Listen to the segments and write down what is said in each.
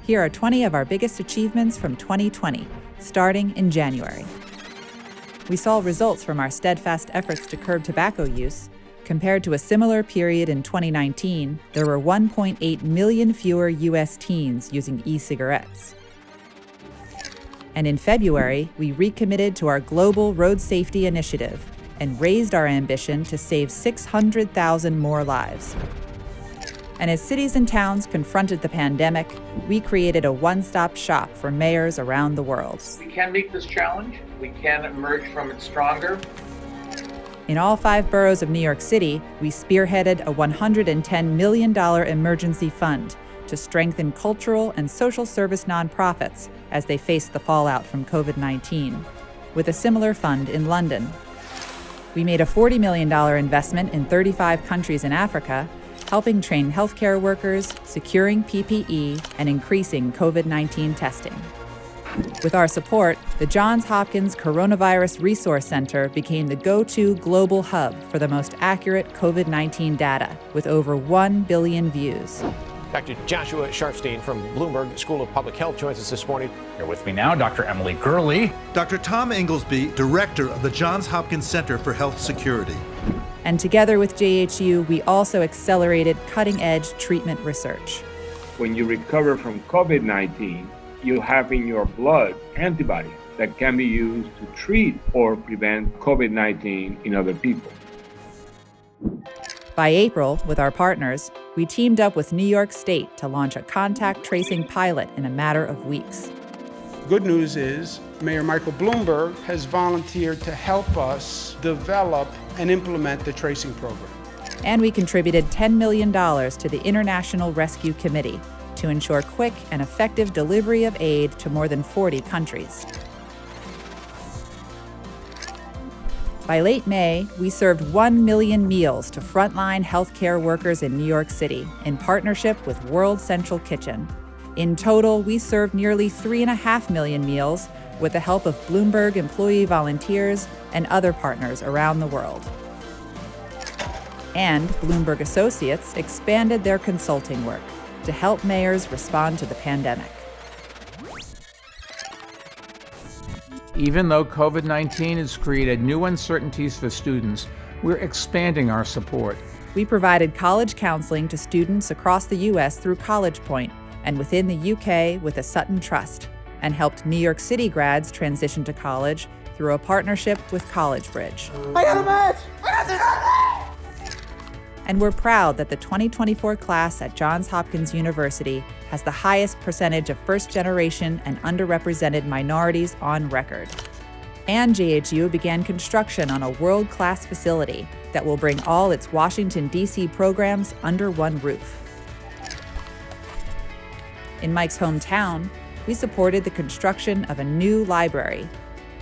Here are 20 of our biggest achievements from 2020, starting in January. We saw results from our steadfast efforts to curb tobacco use. Compared to a similar period in 2019, there were 1.8 million fewer U.S. teens using e-cigarettes. And in February, we recommitted to our global road safety initiative and raised our ambition to save 600,000 more lives. And as cities and towns confronted the pandemic, we created a one-stop shop for mayors around the world. We can meet this challenge. We can emerge from it stronger. In all 5 boroughs of New York City, we spearheaded a $110 million emergency fund to strengthen cultural and social service nonprofits as they faced the fallout from COVID-19, with a similar fund in London. We made a $40 million investment in 35 countries in Africa, helping train healthcare workers, securing PPE, and increasing COVID-19 testing. With our support, the Johns Hopkins Coronavirus Resource Center became the go-to global hub for the most accurate COVID-19 data, with over 1 billion views. Dr. Joshua Sharfstein from Bloomberg School of Public Health joins us this morning. Here with me now, Dr. Emily Gurley. Dr. Tom Inglesby, Director of the Johns Hopkins Center for Health Security. And together with JHU, we also accelerated cutting-edge treatment research. When you recover from COVID-19, you have in your blood antibodies that can be used to treat or prevent COVID-19 in other people. By April, with our partners, we teamed up with New York State to launch a contact tracing pilot in a matter of weeks. Good news is Mayor Michael Bloomberg has volunteered to help us develop and implement the tracing program. And we contributed $10 million to the International Rescue Committee to ensure quick and effective delivery of aid to more than 40 countries. By late May, we served 1 million meals to frontline healthcare workers in New York City in partnership with World Central Kitchen. In total, we served nearly 3.5 million meals with the help of Bloomberg employee volunteers and other partners around the world. And Bloomberg Associates expanded their consulting work to help mayors respond to the pandemic. Even though COVID-19 has created new uncertainties for students, we're expanding our support. We provided college counseling to students across the U.S. through College Point and within the U.K. with the Sutton Trust, and helped New York City grads transition to college through a partnership with College Bridge. And we're proud that the 2024 class at Johns Hopkins University has the highest percentage of first-generation and underrepresented minorities on record. And JHU began construction on a world-class facility that will bring all its Washington, D.C. programs under one roof. In Mike's hometown, we supported the construction of a new library,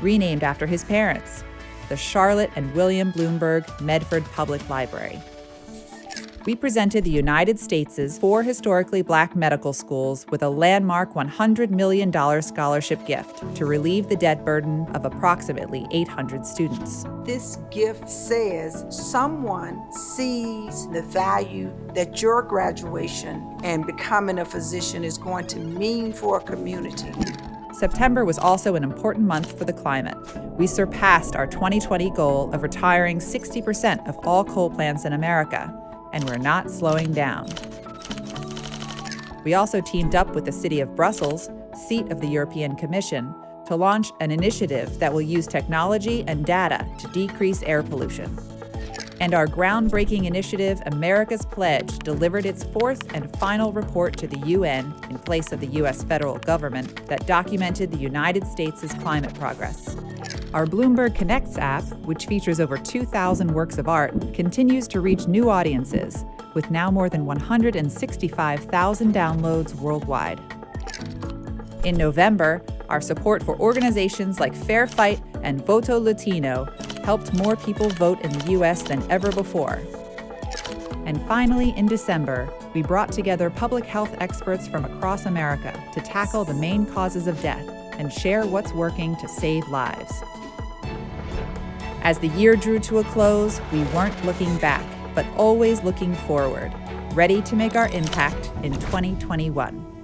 renamed after his parents, the Charlotte and William Bloomberg Medford Public Library. We presented the United States' 4 historically Black medical schools with a landmark $100 million scholarship gift to relieve the debt burden of approximately 800 students. This gift says someone sees the value that your graduation and becoming a physician is going to mean for a community. September was also an important month for the climate. We surpassed our 2020 goal of retiring 60% of all coal plants in America, and we're not slowing down. We also teamed up with the city of Brussels, seat of the European Commission, to launch an initiative that will use technology and data to decrease air pollution. And our groundbreaking initiative, America's Pledge, delivered its 4th and final report to the UN in place of the U.S. federal government that documented the United States' climate progress. Our Bloomberg Connects app, which features over 2,000 works of art, continues to reach new audiences, with now more than 165,000 downloads worldwide. In November, our support for organizations like Fair Fight and Voto Latino helped more people vote in the U.S. than ever before. And finally, in December, we brought together public health experts from across America to tackle the main causes of death and share what's working to save lives. As the year drew to a close, we weren't looking back, but always looking forward, ready to make our impact in 2021.